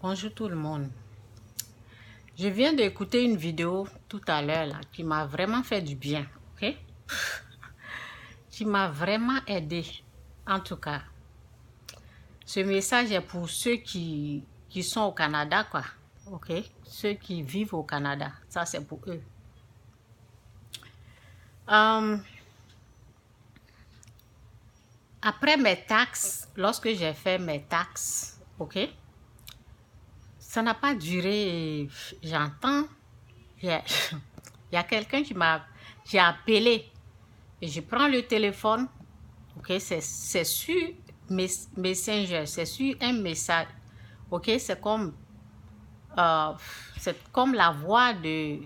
Bonjour tout le monde. Je viens d'écouter une vidéo tout à l'heure là qui m'a vraiment fait du bien, ok? Qui m'a vraiment aidé. En tout cas, ce message est pour ceux qui sont au Canada, quoi. Ok? Ceux qui vivent au Canada, ça c'est pour eux. Après mes taxes, lorsque j'ai fait mes taxes, ok? Ça n'a pas duré, j'entends, il y a quelqu'un qui j'ai appelé et je prends le téléphone, ok, c'est sur Messenger, c'est sur un message, ok, c'est comme la voix de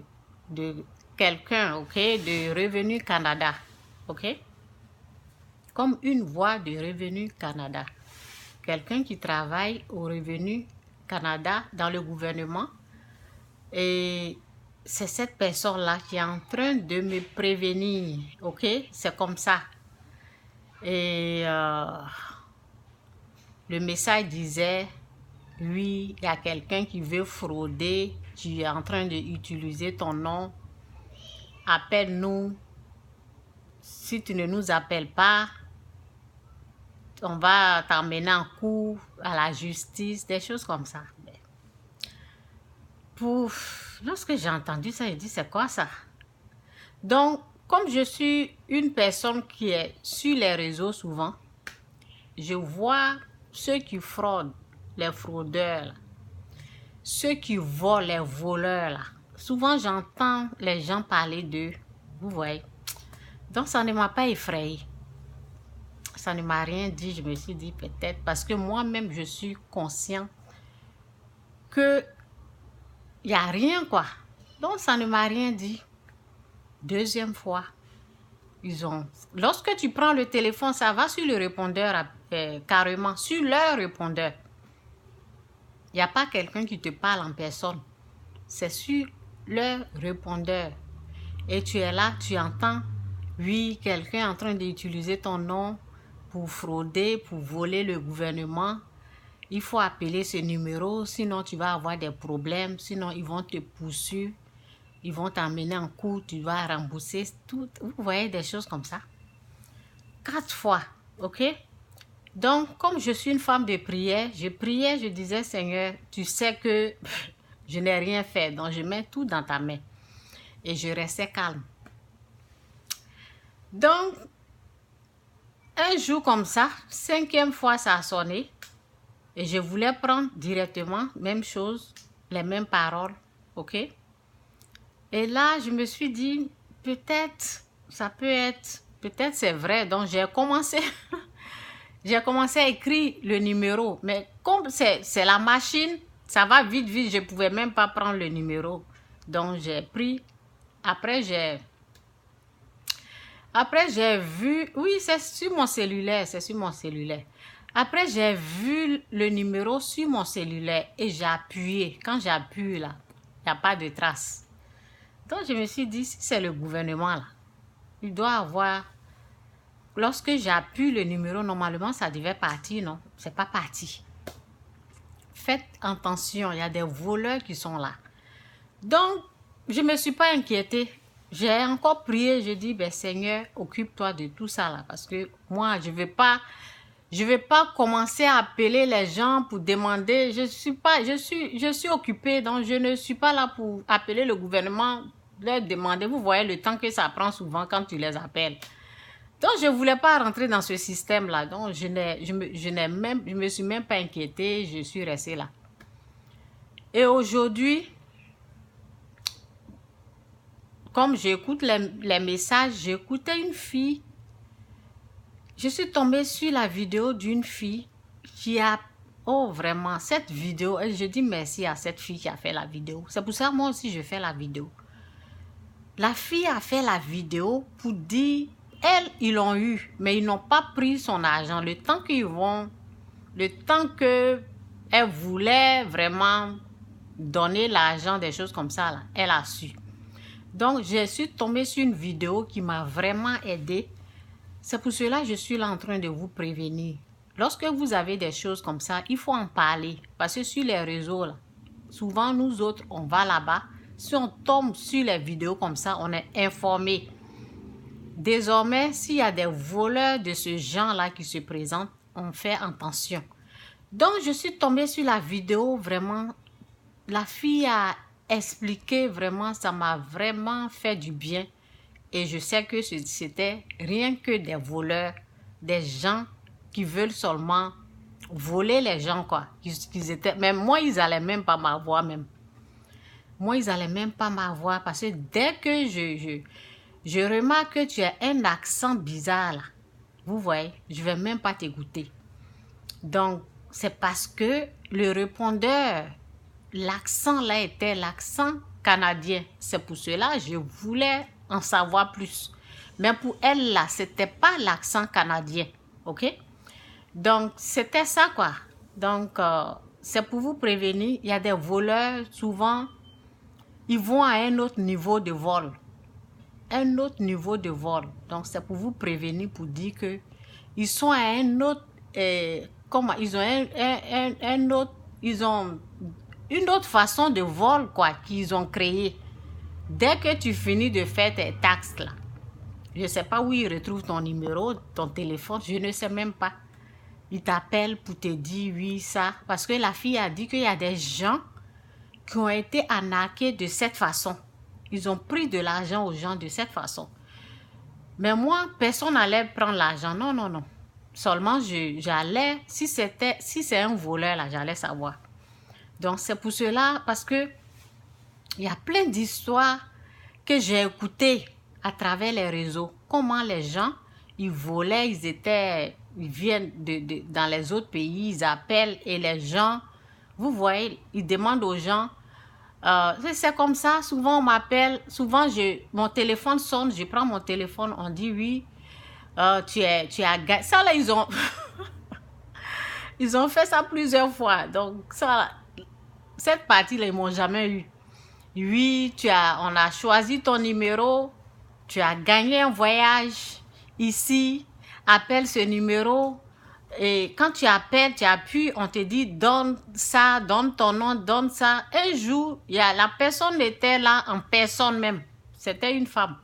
quelqu'un, ok, de Revenu Canada, ok, comme une voix de Revenu Canada, quelqu'un qui travaille au Revenu Canada dans le gouvernement. Et c'est cette personne-là qui est en train de me prévenir, ok? C'est comme ça. Et le message disait, oui, il y a quelqu'un qui veut frauder, tu es en train d'utiliser ton nom, appelle-nous. Si tu ne nous appelles pas, on va t'emmener en cours à la justice, des choses comme ça. Lorsque j'ai entendu ça, j'ai dit, c'est quoi ça? Donc, comme je suis une personne qui est sur les réseaux souvent, je vois ceux qui fraudent, les fraudeurs, là, ceux qui volent, les voleurs. Là. Souvent, j'entends les gens parler d'eux. Vous voyez. Donc, ça ne m'a pas effrayé. Ça ne m'a rien dit. Je me suis dit peut-être parce que moi-même, je suis conscient que il n'y a rien, quoi. Donc, ça ne m'a rien dit. Deuxième fois, lorsque tu prends le téléphone, ça va sur le répondeur, carrément, sur leur répondeur. Il n'y a pas quelqu'un qui te parle en personne. C'est sur leur répondeur. Et tu es là, tu entends, oui, quelqu'un est en train d'utiliser ton nom pour frauder, pour voler le gouvernement. Il faut appeler ce numéro, sinon tu vas avoir des problèmes, sinon ils vont te poursuivre. Ils vont t'emmener en cours, tu vas rembourser tout. Vous voyez des choses comme ça. 4 fois, ok? Donc, comme je suis une femme de prière, je priais, je disais, Seigneur, tu sais que je n'ai rien fait, donc je mets tout dans ta main. Et je restais calme. Donc, un jour comme ça, 5e fois ça a sonné, et je voulais prendre directement, même chose, les mêmes paroles, ok? Et là, je me suis dit, peut-être, ça peut être, peut-être c'est vrai. Donc, j'ai commencé à écrire le numéro. Mais comme c'est la machine, ça va vite, vite. Je ne pouvais même pas prendre le numéro. Donc, j'ai pris. Après, j'ai vu. Oui, c'est sur mon cellulaire. C'est sur mon cellulaire. Après, j'ai vu le numéro sur mon cellulaire et j'ai appuyé. Quand j'ai appuyé, là, il n'y a pas de trace. Donc, je me suis dit, si c'est le gouvernement, là, il doit avoir... Lorsque j'appuie le numéro, normalement, ça devait partir, non? C'est pas parti. Faites attention, il y a des voleurs qui sont là. Donc, je ne me suis pas inquiétée. J'ai encore prié, je dis, ben, Seigneur, occupe-toi de tout ça là. Parce que moi, je ne vais pas commencer à appeler les gens pour demander. Je suis occupée, donc je ne suis pas là pour appeler le gouvernement, leur demander. Vous voyez le temps que ça prend souvent quand tu les appelles. Donc, je ne voulais pas rentrer dans ce système-là. Donc, je me suis même pas inquiétée. Je suis restée là. Et aujourd'hui, comme j'écoute les messages, j'écoutais une fille. Je suis tombée sur la vidéo d'une fille qui a... Oh, vraiment, cette vidéo, et je dis merci à cette fille qui a fait la vidéo. C'est pour ça que moi aussi, je fais la vidéo. La fille a fait la vidéo pour dire... ils l'ont eu, mais ils n'ont pas pris son argent. Le temps qu'elle voulait vraiment donner l'argent, des choses comme ça, là, elle a su. Donc, je suis tombée sur une vidéo qui m'a vraiment aidée. C'est pour cela que je suis là en train de vous prévenir. Lorsque vous avez des choses comme ça, il faut en parler. Parce que sur les réseaux, là, souvent nous autres, on va là-bas. Si on tombe sur les vidéos comme ça, on est informé. Désormais, s'il y a des voleurs de ce genre-là qui se présentent, on fait attention. Donc, je suis tombée sur la vidéo, vraiment. La fille a expliqué vraiment, ça m'a vraiment fait du bien. Et je sais que c'était rien que des voleurs, des gens qui veulent seulement voler les gens, quoi. Même moi, ils allaient même pas m'avoir, même. Moi, ils allaient même pas m'avoir parce que dès que je remarque que tu as un accent bizarre, là, vous voyez, je vais même pas t'écouter. Donc, c'est parce que le répondeur, l'accent là était l'accent canadien. C'est pour cela que je voulais en savoir plus. Mais pour elle là, c'était pas l'accent canadien. OK? Donc, c'était ça quoi. Donc, c'est pour vous prévenir, il y a des voleurs, souvent, ils vont à un autre niveau de vol. Un autre niveau de vol. Donc, c'est pour vous prévenir, pour dire que ils sont à un autre... comment? Ils ont un autre... Ils ont une autre façon de vol, quoi, qu'ils ont créé. Dès que tu finis de faire tes taxes, là, je ne sais pas où ils retrouvent ton numéro, ton téléphone, je ne sais même pas. Ils t'appellent pour te dire oui, ça. Parce que la fille a dit qu'il y a des gens qui ont été arnaqués de cette façon. Ils ont pris de l'argent aux gens de cette façon. Mais moi, personne n'allait prendre l'argent. Non, non, non. Seulement, j'allais, si c'est un voleur, là, j'allais savoir. Donc, c'est pour cela, parce que il y a plein d'histoires que j'ai écoutées à travers les réseaux. Comment les gens, ils volaient, ils viennent dans les autres pays, ils appellent et les gens, vous voyez, ils demandent aux gens, c'est comme ça, souvent on m'appelle, souvent mon téléphone sonne, je prends mon téléphone, on dit oui, tu as gagné. Ça là, ils ont fait ça plusieurs fois. Donc, ça, cette partie-là, ils m'ont jamais eu. Oui, on a choisi ton numéro, tu as gagné un voyage ici, appelle ce numéro. Et quand tu appelles, tu appuies, on te dit donne ça, donne ton nom, donne ça. Un jour, la personne était là en personne même. C'était une femme.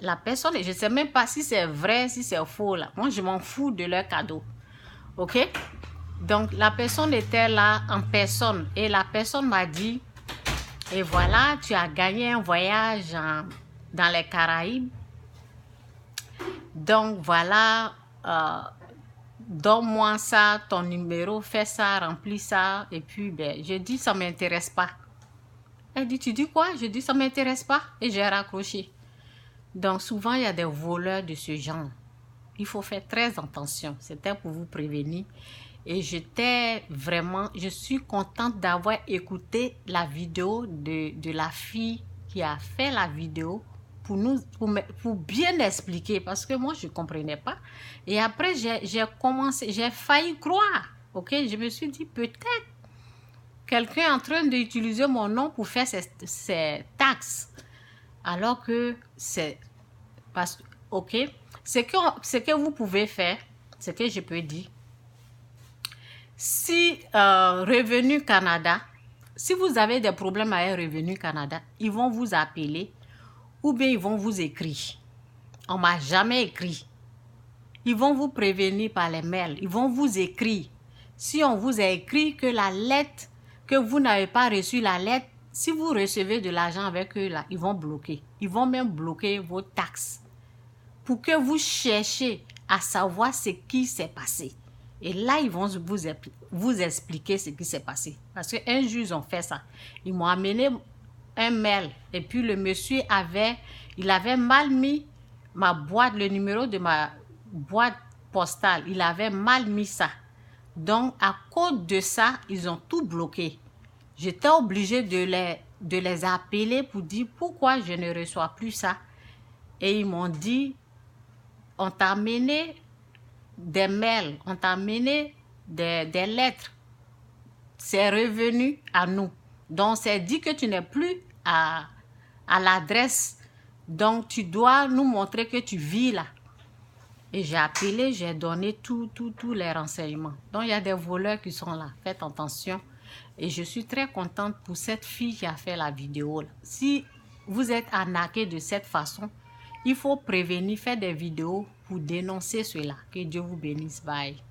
La personne, je ne sais même pas si c'est vrai, si c'est faux. Là. Moi, je m'en fous de leur cadeau. OK? Donc, la personne était là en personne. Et la personne m'a dit, et voilà, tu as gagné un voyage dans les Caraïbes. Donc, voilà, donne-moi ça, ton numéro, fais ça, remplis ça. Et puis, je dis, ça ne m'intéresse pas. Elle dit, tu dis quoi? Je dis, ça ne m'intéresse pas. Et j'ai raccroché. Donc, souvent, il y a des voleurs de ce genre. Il faut faire très attention. C'était pour vous prévenir. Et je suis contente d'avoir écouté la vidéo de la fille qui a fait la vidéo pour bien expliquer. Parce que moi, je ne comprenais pas. Et après, j'ai failli croire. OK? Je me suis dit, peut-être quelqu'un est en train d'utiliser mon nom pour faire ses taxes. Alors que OK? Ce que vous pouvez faire, ce que je peux dire, si Revenu Canada, si vous avez des problèmes avec Revenu Canada, ils vont vous appeler ou bien ils vont vous écrire. On ne m'a jamais écrit. Ils vont vous prévenir par les mails. Ils vont vous écrire. Si on vous a écrit que la lettre, que vous n'avez pas reçu la lettre, si vous recevez de l'argent avec eux, là, ils vont bloquer. Ils vont même bloquer vos taxes pour que vous cherchiez à savoir ce qui s'est passé. Et là, ils vont vous expliquer ce qui s'est passé. Parce qu'un jour, ils ont fait ça. Ils m'ont amené un mail. Et puis, le monsieur il avait mal mis le numéro de ma boîte postale. Il avait mal mis ça. Donc, à cause de ça, ils ont tout bloqué. J'étais obligée de les appeler pour dire pourquoi je ne reçois plus ça. Et ils m'ont dit, on t'a amené des mails, on t'a amené des lettres. C'est revenu à nous. Donc, c'est dit que tu n'es plus à l'adresse. Donc, tu dois nous montrer que tu vis là. Et j'ai appelé, j'ai donné tous les renseignements. Donc, il y a des voleurs qui sont là. Faites attention. Et je suis très contente pour cette fille qui a fait la vidéo. Là. Si vous êtes arnaqué de cette façon, il faut prévenir, faire des vidéos pour dénoncer cela. Que Dieu vous bénisse. Bye.